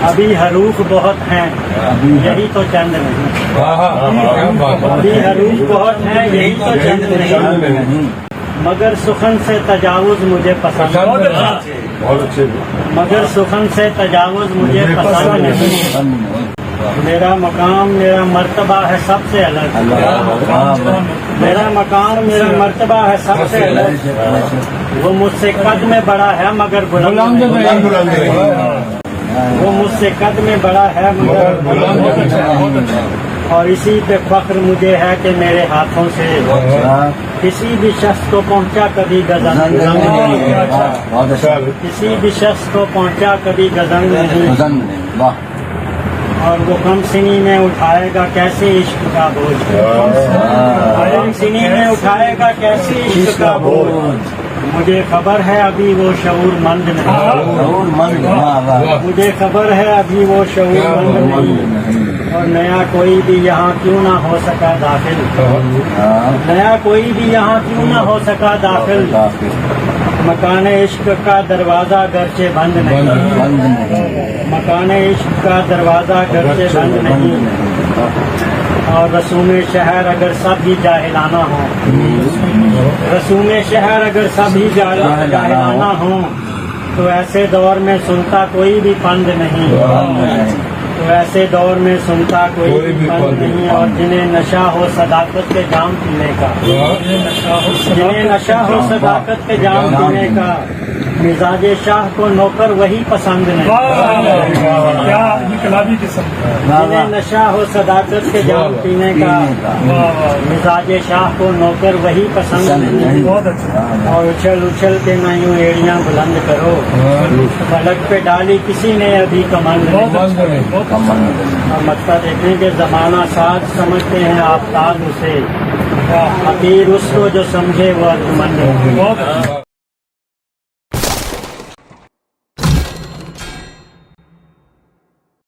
ابھی حروف بہت ہیں یہی تو چند نہیں، ابھی حروف بہت ہیں یہی تو چند نہیں، مگر سخن سے تجاوز مجھے پسند نہیں، مگر سخن سے تجاوز مجھے پسند نہیں، میرا مقام میرا مرتبہ ہے سب سے الگ، میرا مقام میرا مرتبہ ہے سب سے الگ، وہ مجھ سے قد میں بڑا ہے مگر بلند نہیں، وہ مجھ سے قد میں بڑا ہے مگر بلند نہیں، اور اسی پہ فخر مجھے ہے کہ میرے ہاتھوں سے کسی بھی شخص کو پہنچا کبھی گزنگ نہیں، کسی بھی شخص کو پہنچا کبھی گزنگ نہیں، اور وہ کم سنی میں اٹھائے گا کیسے عشق کا بوجھ، کم سنی میں اٹھائے گا کیسے عشق کا بوجھ، مجھے خبر ہے ابھی وہ شعور مند نہیں، مجھے خبر ہے ابھی وہ شعور مند نہیں، اور نیا کوئی بھی یہاں کیوں نہ ہو سکا داخل، نیا کوئی بھی یہاں کیوں نہ ہو سکا داخل، مکان عشق کا دروازہ گرچہ بند نہیں، مکان عشق کا دروازہ گرچہ بند نہیں، اور رسوم شہر اگر سب ہی جاہلانہ ہوں، رسوم شہر اگر سب ہی جاہلانہ ہوں، تو ایسے دور میں سنتا کوئی بھی پند نہیں، تو ایسے دور میں سنتا کوئی بھی پند نہیں، اور جنہیں نشہ ہو صداقت کے جام پینے کا، جنہیں نشہ ہو صداقت کے جام پینے کا، مزاج شاہ کو نوکر وہی پسند نہیں، جنہیں نشہ ہو صداقت کے جام پینے کا، مزاج شاہ کو نوکر وہی پسند نہیں، اور اچھل اچھل کے نہ یوں ایڑیاں بلند کرو، فلک پہ ڈالی کسی نے ابھی کمند نہیں، اور مکتا دیکھیں کہ زمانہ ساز سمجھتے ہیں آفتاب اسے، حقیر اس کو جو سمجھے وہ ارجمند ہے۔